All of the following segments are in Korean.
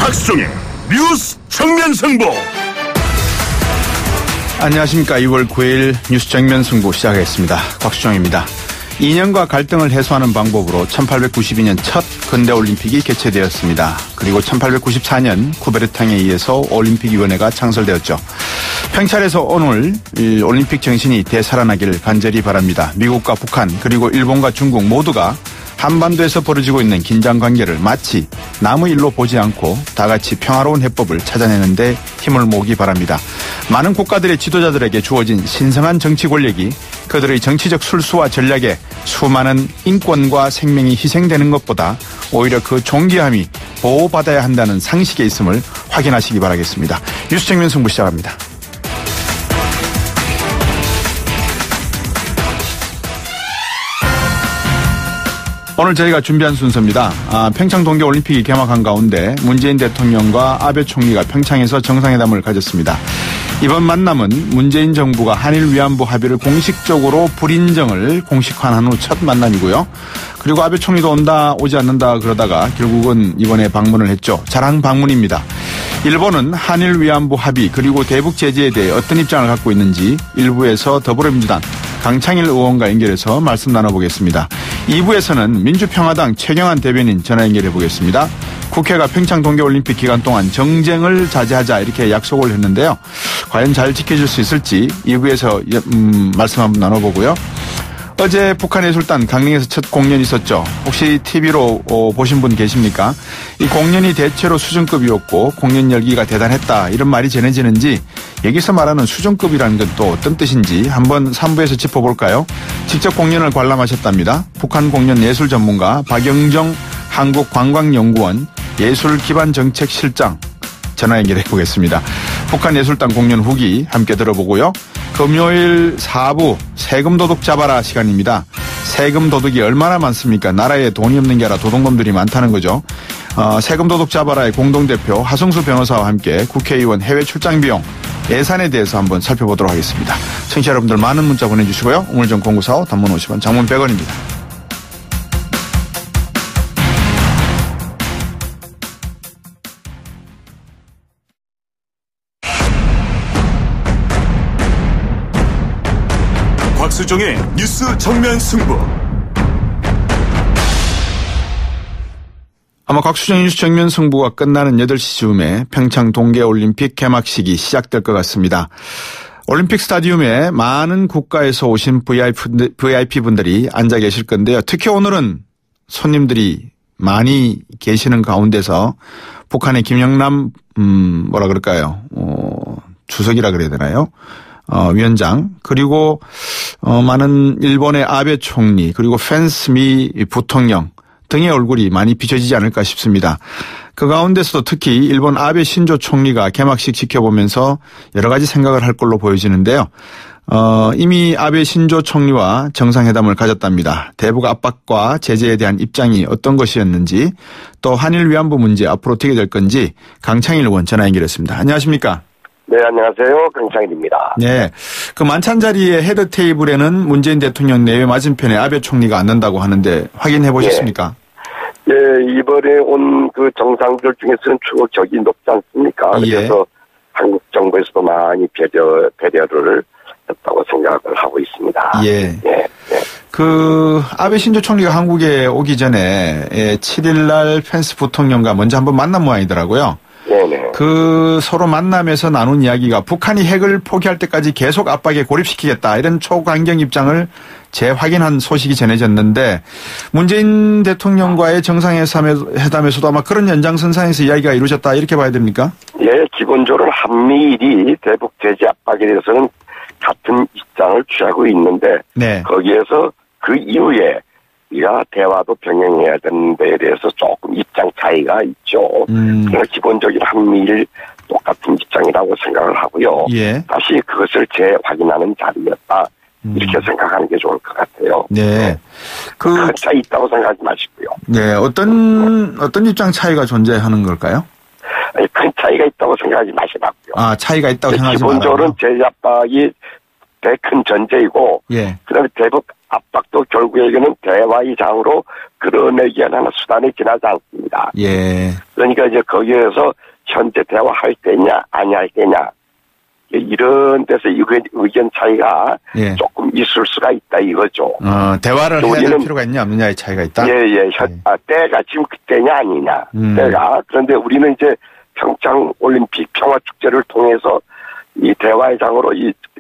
박수종의 뉴스 정면 승부. 안녕하십니까. 2월 9일 뉴스 정면 승부 시작하겠습니다. 박수종입니다. 이념과 갈등을 해소하는 방법으로 1892년 첫 근대올림픽이 개최되었습니다. 그리고 1894년 쿠베르탕에 의해서 올림픽위원회가 창설되었죠. 평창에서 오늘 올림픽 정신이 되살아나기를 간절히 바랍니다. 미국과 북한 그리고 일본과 중국 모두가 한반도에서 벌어지고 있는 긴장관계를 마치 남의 일로 보지 않고 다 같이 평화로운 해법을 찾아내는 데 힘을 모으기 바랍니다. 많은 국가들의 지도자들에게 주어진 신성한 정치 권력이 그들의 정치적 술수와 전략에 수많은 인권과 생명이 희생되는 것보다 오히려 그 존귀함이 보호받아야 한다는 상식에 있음을 확인하시기 바라겠습니다. 뉴스 정면 승부 시작합니다. 오늘 저희가 준비한 순서입니다. 평창 동계올림픽이 개막한 가운데 문재인 대통령과 아베 총리가 평창에서 정상회담을 가졌습니다. 이번 만남은 문재인 정부가 한일 위안부 합의를 공식적으로 불인정을 공식화한 후 첫 만남이고요. 그리고 아베 총리도 온다 오지 않는다 그러다가 결국은 이번에 방문을 했죠. 자랑 방문입니다. 일본은 한일 위안부 합의 그리고 대북 제재에 대해 어떤 입장을 갖고 있는지 1부에서 더불어민주당 강창일 의원과 연결해서 말씀 나눠보겠습니다. 2부에서는 민주평화당 최경환 대변인 전화 연결해 보겠습니다. 국회가 평창 동계올림픽 기간 동안 정쟁을 자제하자 이렇게 약속을 했는데요. 과연 잘 지켜줄 수 있을지 2부에서 말씀 한번 나눠보고요. 어제 북한예술단 강릉에서 첫 공연이 있었죠. 혹시 TV로 보신 분 계십니까? 이 공연이 대체로 수준급이었고 공연 열기가 대단했다 이런 말이 전해지는지 여기서 말하는 수준급이라는 건 또 어떤 뜻인지 한번 3부에서 짚어볼까요? 직접 공연을 관람하셨답니다. 북한 공연 예술 전문가 박영정 한국관광연구원 예술기반정책실장 전화 연결해 보겠습니다. 북한예술단 공연 후기 함께 들어보고요. 금요일 4부 세금 도둑 잡아라 시간입니다. 세금 도둑이 얼마나 많습니까? 나라에 돈이 없는 게 아니라 도둑놈들이 많다는 거죠. 세금 도둑 잡아라의 공동대표 하성수 변호사와 함께 국회의원 해외 출장 비용 예산에 대해서 한번 살펴보도록 하겠습니다. 청취자 여러분들 많은 문자 보내주시고요. 우물정 0945 단문 50원 장문 100원입니다. 박수종의 뉴스 정면 승부. 아마 곽수정 뉴스 정면 승부가 끝나는 8시 즈음에 평창 동계올림픽 개막식이 시작될 것 같습니다. 올림픽 스타디움에 많은 국가에서 오신 VIP분들이 앉아 계실 건데요. 특히 오늘은 손님들이 많이 계시는 가운데서 북한의 김영남 주석이라 그래야 되나요? 위원장 그리고 많은 일본의 아베 총리 그리고 펜스 부통령 등의 얼굴이 많이 비춰지지 않을까 싶습니다. 그 가운데서도 특히 일본 아베 신조 총리가 개막식 지켜보면서 여러 가지 생각을 할 걸로 보여지는데요. 이미 아베 신조 총리와 정상회담을 가졌답니다. 대북 압박과 제재에 대한 입장이 어떤 것이었는지 또 한일 위안부 문제 앞으로 어떻게 될 건지 강창일 의원 전화 연결했습니다. 안녕하십니까? 네, 안녕하세요. 강창일입니다. 네. 그 만찬 자리에 헤드 테이블에는 문재인 대통령 내외 맞은편에 아베 총리가 앉는다고 하는데 확인해 보셨습니까? 네, 이번에 온 그 정상들 중에서는 추격력이 높지 않습니까? 그래서 한국 정부에서도 많이 배려를 했다고 생각을 하고 있습니다. 예. 그 아베 신조 총리가 한국에 오기 전에 7일날 펜스 부통령과 먼저 한번 만난 모양이더라고요. 네네. 그 서로 만남에서 나눈 이야기가 북한이 핵을 포기할 때까지 계속 압박에 고립시키겠다 이런 초강경 입장을 재확인한 소식이 전해졌는데 문재인 대통령과의 정상회담에서도 아마 그런 연장선상에서 이야기가 이루어졌다 이렇게 봐야 됩니까? 예, 기본적으로 한미일이 대북 제재 압박에 대해서는 같은 입장을 취하고 있는데 거기에서 그 이후에 우리가 대화도 병행해야 되는 데에 대해서 조금 입장 차이가 있죠. 그래서 기본적인 한미일 똑같은 입장이라고 생각을 하고요. 다시 그것을 재확인하는 자리였다. 이렇게 생각하는 게 좋을 것 같아요. 네. 큰 차이 있다고 생각하지 마시고요. 네. 어떤 입장 차이가 존재하는 걸까요? 아니, 큰 차이가 있다고 생각하지 마시라고요. 차이가 있다고 생각하지 마시고. 기본적으로는 제재 압박이 꽤 큰 전제이고, 그다음에 대북 압박도 결국에는 대화의 장으로 끌어내기 위한 하나 수단이 지나지 않습니다. 예. 그러니까 이제 거기에서 현재 대화할 때냐 아니 할 때냐 이런 데서 의견 차이가 예. 조금 있을 수가 있다 이거죠. 대화를 해야 될 필요가 있냐 없느냐의 차이가 있다. 예예. 때가 지금 그때냐 아니냐. 때가 그런데 우리는 이제 평창 올림픽 평화 축제를 통해서 이 대화의 장으로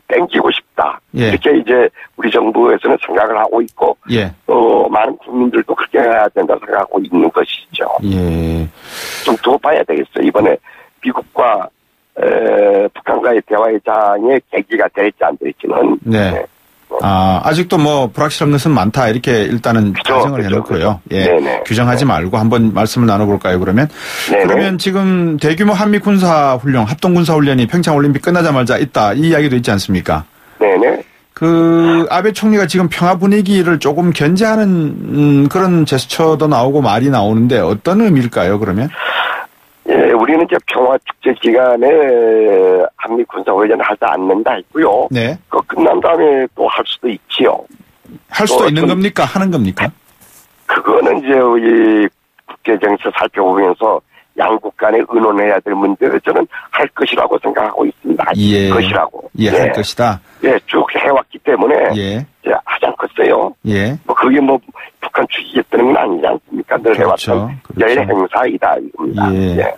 땡기고 싶다. 예. 이렇게 이제 우리 정부에서는 생각을 하고 있고, 예. 많은 국민들도 그렇게 해야 된다 생각하고 있는 것이죠. 예. 좀 더 봐야 되겠어요. 이번에 미국과 북한과의 대화의 장의 계기가 될지 안 될지는. 네. 네. 아직도 뭐 불확실한 것은 많다. 이렇게 일단은 가정을 해놓고요. 예. 네네. 규정하지 말고 한번 말씀을 나눠볼까요, 그러면? 네네. 그러면 지금 대규모 한미 군사훈련, 합동군사훈련이 평창올림픽 끝나자마자 있다. 이 이야기도 있지 않습니까? 네네. 아베 총리가 지금 평화 분위기를 조금 견제하는 그런 제스처도 나오고 말이 나오는데 어떤 의미일까요, 그러면? 예, 우리는 이제 평화축제 기간에 한미 군사훈련을 하지 않는다 했고요. 네. 그 끝난 다음에 또 할 수도 있지요. 할 수도 있는 겁니까? 하는 겁니까? 그거는 이제 이 국제 정세 살펴보면서 양국 간에 의논해야 될 문제를 저는 할 것이라고 생각하고 있습니다. 예. 할 것이라고. 예, 할 것이다. 예, 쭉 해왔기 때문에. 예. 이제 하지 않겠어요. 예. 뭐 그게 뭐 북한 주의했다는 건 아니지 않습니까? 늘 그렇죠. 해왔던 열 행사이다 이겁니다. 예. 예.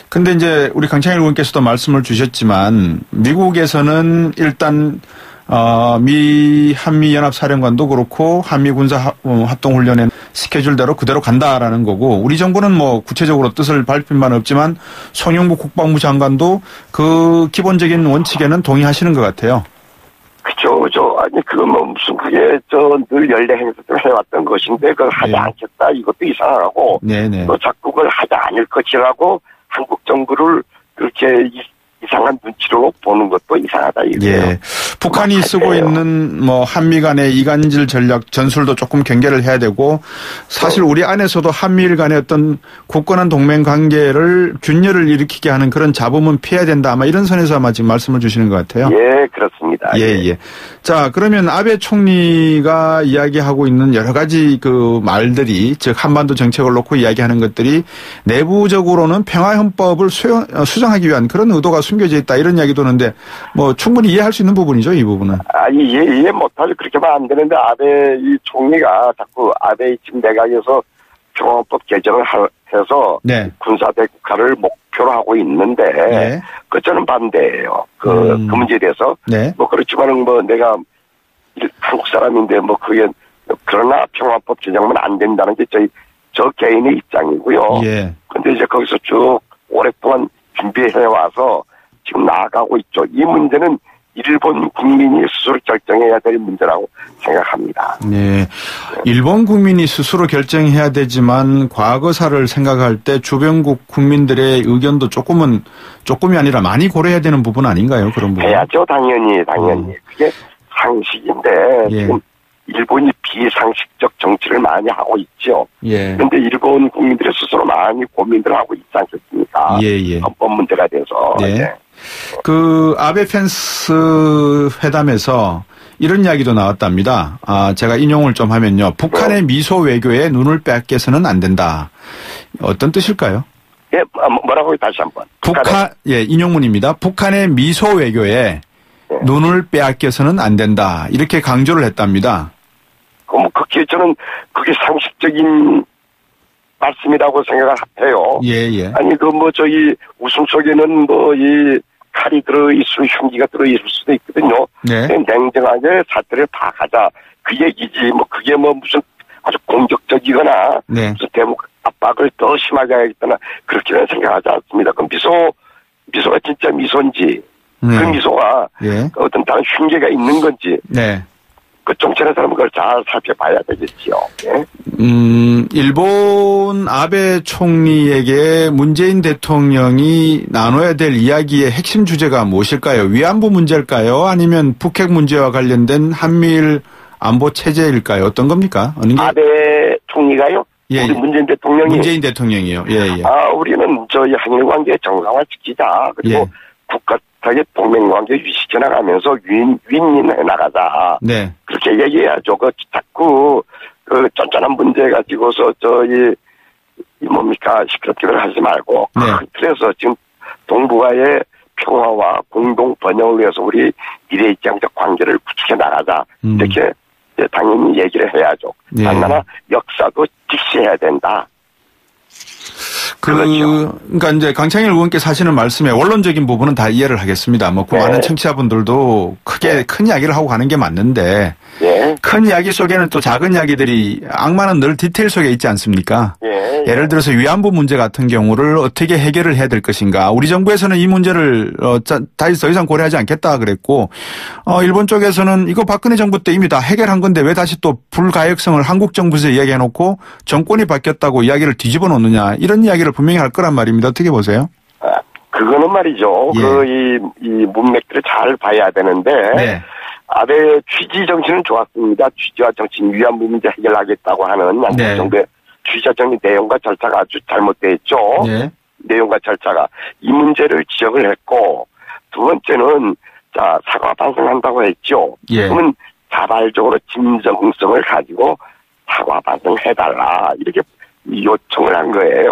근데 이제 우리 강창일 의원께서도 말씀을 주셨지만 미국에서는 일단 한미 연합사령관도 그렇고 한미 군사 합동훈련의 스케줄대로 그대로 간다라는 거고 우리 정부는 뭐 구체적으로 뜻을 밝힌 바는 없지만 송영국 국방부 장관도 그 기본적인 원칙에는 동의하시는 것 같아요. 그죠. 아니, 무슨 그게 늘 연례 행사를 해왔던 것인데 그걸 하지 않겠다 이것도 이상하고 또 자꾸 그걸 하지 않을 것이라고 한국 정부를 그렇게 이상한 눈치로 보는 것도 이상하다 이거예요. 예. 북한이 쓰고 있는 뭐 한미 간의 이간질 전략 전술도 조금 경계를 해야 되고 사실 우리 안에서도 한미일 간의 어떤 굳건한 동맹 관계를 균열을 일으키게 하는 그런 잡음은 피해야 된다. 아마 이런 선에서 아마 지금 말씀을 주시는 것 같아요. 예, 그렇습니다. 예. 자, 그러면 아베 총리가 이야기하고 있는 여러 가지 그 말들이 즉 한반도 정책을 놓고 이야기하는 것들이 내부적으로는 평화헌법을 수정하기 위한 그런 의도가 숨겨져 있다 이런 이야기도 하는데 뭐 충분히 이해할 수 있는 부분이죠, 이 부분은. 이해 못하죠. 그렇게 하면 안 되는데 아베 이 총리가 자꾸 아베 지금 내각에서 평화헌법 개정을 해서 군사대국화를 목표로 하고 있는데 그 저는 반대예요. 그 문제에 대해서 뭐 그렇지만은 뭐 내가 한국 사람인데 뭐 그게 그러나 평화헌법 개정은 안 된다는 게 저 개인의 입장이고요. 근데 이제 거기서 쭉 오랫동안 준비해 와서 지금 나아가고 있죠. 이 문제는 일본 국민이 스스로 결정해야 될 문제라고 생각합니다. 네. 일본 국민이 스스로 결정해야 되지만 과거사를 생각할 때 주변국 국민들의 의견도 조금이 아니라 많이 고려해야 되는 부분 아닌가요? 그런 부분. 해야죠. 당연히. 그게 상식인데 지금 일본이 비상식적 정치를 많이 하고 있죠. 그런데 일본 국민들이 스스로 많이 고민을 하고 있지 않겠습니까? 헌법 문제가 돼서. 그 아베 펜스 회담에서 이런 이야기도 나왔답니다. 제가 인용을 좀 하면요. 북한의 미소 외교에 눈을 빼앗겨서는 안 된다. 어떤 뜻일까요? 예, 뭐라고요? 다시 한번. 인용문입니다. 북한의 미소 외교에 눈을 빼앗겨서는 안 된다. 이렇게 강조를 했답니다. 그게 저는 그게 상식적인 말씀이라고 생각을 해요. 아니, 웃음 속에는 칼이 들어있을, 흉기가 들어있을 수도 있거든요. 냉정하게 사태를 파악하자. 그 얘기지. 그게 무슨 아주 공격적이거나 무슨 대북 압박을 더 심하게 하겠다나 그렇게는 생각하지 않습니다. 그 미소가 진짜 미소인지 그 미소가 어떤 다른 흉기가 있는 건지 그 정치하는 사람은 그걸 잘 살펴봐야 되겠지요. 일본 아베 총리에게 문재인 대통령이 나눠야 될 이야기의 핵심 주제가 무엇일까요? 위안부 문제일까요? 아니면 북핵 문제와 관련된 한미일 안보 체제일까요? 어떤 겁니까? 아베 총리가요? 우리 문재인 대통령이. 문재인 대통령이요. 우리는 저희 한일 관계 정상화 시키자. 그리고 국가의 동맹관계 유지해 나가면서 윈윈해 나가자. 네. 그렇게 얘기해야죠. 자꾸 쫀쫀한 문제 가지고서 뭡니까 시끄럽기를 하지 말고 네. 그래서 지금 동북아의 평화와 공동 번영을 위해서 우리 미래지향적 관계를 구축해 나가자. 이렇게 당연히 얘기를 해야죠. 네. 당연히 역사도 직시해야 된다. 그러니까 이제 강창일 의원께서 하시는 말씀에 원론적인 부분은 다 이해를 하겠습니다. 그 많은 청취자분들도 큰 이야기를 하고 가는 게 맞는데 큰 이야기 속에는 또 작은 이야기들이 악마는 늘 디테일 속에 있지 않습니까? 예를 들어서 위안부 문제 같은 경우를 어떻게 해결을 해야 될 것인가. 우리 정부에서는 이 문제를 다시 더 이상 고려하지 않겠다 그랬고 일본 쪽에서는 이거 박근혜 정부 때 이미 다 해결한 건데 왜 다시 또 불가역성을 한국 정부에서 이야기해놓고 정권이 바뀌었다고 이야기를 뒤집어 놓느냐. 이런 이야기를 분명히 할 거란 말입니다. 어떻게 보세요? 그거는 말이죠. 이 문맥들을 잘 봐야 되는데 네. 아베 취지 정신은 좋았습니다. 취지와 정신 위안부 문제 해결하겠다고 하는 양국 정부의 취지와 정신 내용과 절차가 아주 잘못되어 있죠. 네. 내용과 절차가 이 문제를 지적을 했고 두 번째는 사과 반성한다고 했죠. 그러면 자발적으로 진정성을 가지고 사과 반성해달라 이렇게 요청을 한 거예요.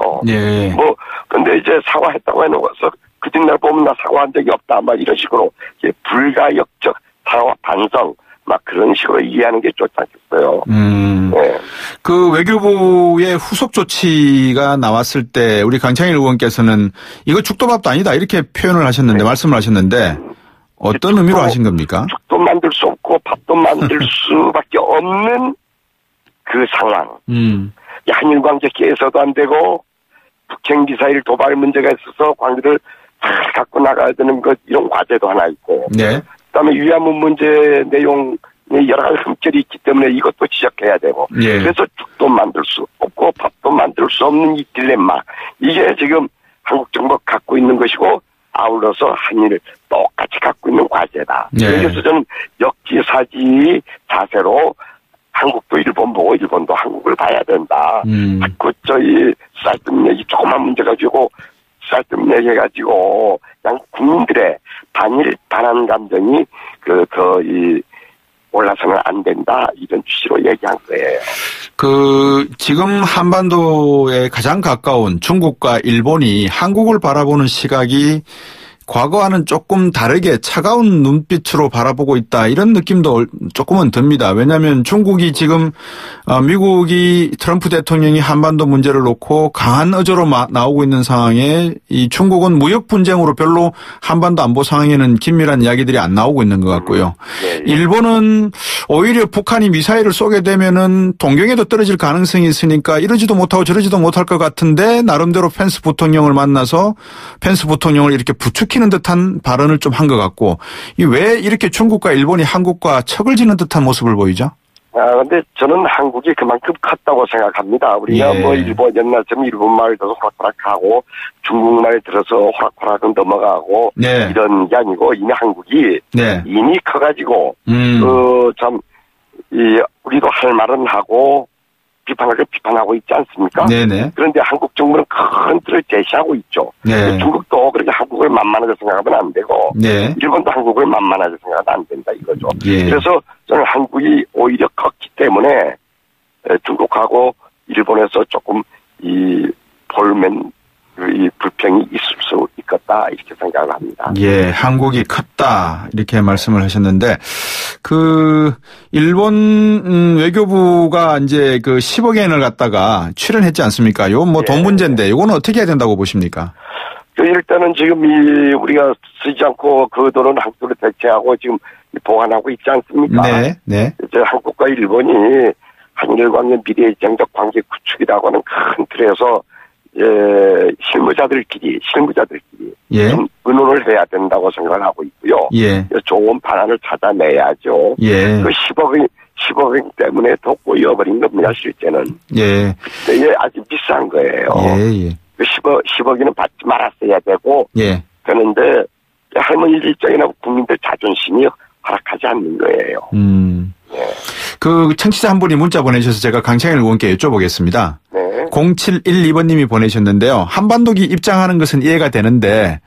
근데 이제 사과했다고 해놓고서 그 뒷날 보면 나 사과한 적이 없다 막 이런 식으로 불가역적 사과 반성 막 그런 식으로 이해하는 게 좋지 않겠어요. 그 외교부의 후속 조치가 나왔을 때 우리 강창일 의원께서는 이거 죽도밥도 아니다 이렇게 표현을 하셨는데 말씀을 하셨는데 어떤 의미로 하신 겁니까? 죽도 만들 수 없고 밥도 만들 수밖에 없는 그 상황. 한일 관계 깨서도 안 되고 북핵 미사일 도발 문제가 있어서 관계를 잘 갖고 나가야 되는 것 이런 과제도 하나 있고. 그다음에 위안부 문제 내용에 여러 가지 흠결이 있기 때문에 이것도 지적해야 되고. 그래서 죽도 만들 수 없고 밥도 만들 수 없는 이 딜레마. 이게 지금 한국 정부가 갖고 있는 것이고 아울러서 한일 똑같이 갖고 있는 과제다. 그래서 저는 역지사지 자세로 한국도 일본 보고 일본도 한국을 봐야 된다. 자꾸 쌀뜨문 얘기 조그만 문제 가지고 쌀뜨문 얘기 해가지고 그냥 국민들의 반한 감정이 올라서는 안 된다 이런 취지로 얘기한 거예요. 지금 한반도에 가장 가까운 중국과 일본이 한국을 바라보는 시각이 과거와는 조금 다르게 차가운 눈빛으로 바라보고 있다 이런 느낌도 조금은 듭니다. 왜냐하면 중국이 지금 미국이 트럼프 대통령이 한반도 문제를 놓고 강한 어조로 나오고 있는 상황에 이 중국은 무역 분쟁으로 별로 한반도 안보 상황에는 긴밀한 이야기들이 안 나오고 있는 것 같고요. 일본은 오히려 북한이 미사일을 쏘게 되면은 동경에도 떨어질 가능성이 있으니까 이러지도 못하고 저러지도 못할 것 같은데 나름대로 펜스 부통령을 만나서 펜스 부통령을 이렇게 부추기는 듯한 발언을 좀 한 것 같고 왜 이렇게 중국과 일본이 한국과 척을 지는 듯한 모습을 보이죠? 근데 저는 한국이 그만큼 컸다고 생각합니다. 우리가 일본 옛날처럼 일본말 들어서 호락호락하고 중국말 들어서 호락호락은 넘어가고 이런 게 아니고 이미 한국이 이미 커가지고 우리도 할 말은 하고 비판할 걸 비판하고 있지 않습니까? 그런데 한국 정부는 큰 틀을 제시하고 있죠. 중국도 그렇게 한국을 만만하게 생각하면 안 되고 일본도 한국을 만만하게 생각하면 안 된다 이거죠. 그래서 저는 한국이 오히려 컸기 때문에 중국하고 일본에서 조금 이 불평이 있을 수 있겠다 이렇게 생각을 합니다. 한국이 컸다 이렇게 말씀을 하셨는데 일본 외교부가 이제 10억 엔을 갖다가 출연했지 않습니까? 이건 돈 문제인데 이거는 어떻게 해야 된다고 보십니까? 일단은 지금 우리가 쓰지 않고 그 돈은 한국으로 대체하고 지금 보관하고 있지 않습니까? 이제 한국과 일본이 한일 관계 미래지향적 관계 구축이라고 하는 큰 틀에서 실무자들끼리 좀 의논을 해야 된다고 생각을 하고 있고요. 좋은 방안을 찾아내야죠. 그 10억 원 때문에 더 꼬여버린 겁니다, 실제는. 그때 아주 비싼 거예요. 그 10억이는 받지 말았어야 되고, 그런데 할머니 일정이나 국민들 자존심이 허락하지 않는 거예요. 청취자 한 분이 문자 보내주셔서 제가 강창일 의원께 여쭤보겠습니다. 0712번님이 보내셨는데요. 한반도기 입장하는 것은 이해가 되는데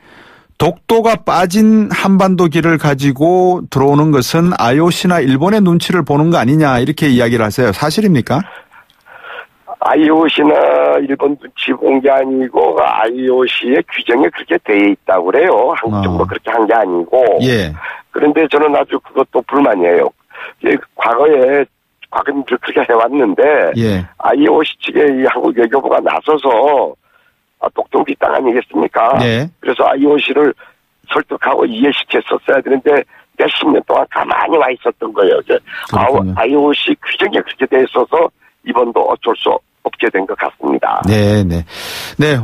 독도가 빠진 한반도기를 가지고 들어오는 것은 IOC나 일본의 눈치를 보는 거 아니냐 이렇게 이야기를 하세요. 사실입니까? IOC나 일본 눈치 본 게 아니고 IOC의 규정에 그렇게 돼 있다고 그래요. 한국 정부가 그렇게 한 게 아니고. 예. 그런데 저는 아주 그것도 불만이에요. 과거에 그렇게 해왔는데 예. IOC 측에 이 한국 외교부가 나서서 독도기 땅 아니겠습니까? 네. 그래서 IOC를 설득하고 이해시켰었어야 되는데 몇십 년 동안 가만히 와 있었던 거예요. IOC 규정이 그렇게 돼 있어서 이번도 어쩔 수 없게 된 것 같습니다. 네.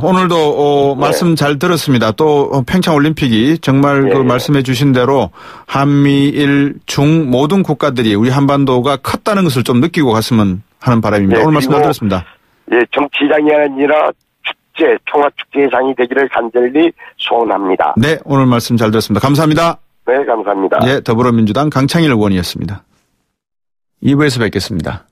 오늘도 말씀 잘 들었습니다. 또 평창 올림픽이 정말 그 말씀해 주신 대로 한미일 중 모든 국가들이 우리 한반도가 컸다는 것을 좀 느끼고 갔으면 하는 바람입니다. 오늘 말씀 잘 들었습니다. 예, 정치장이 아니라 축제, 평화축제상이 되기를 간절히 소원합니다. 네, 오늘 말씀 잘 들었습니다. 감사합니다. 네, 감사합니다. 예, 더불어민주당 강창일 의원이었습니다. 2부에서 뵙겠습니다.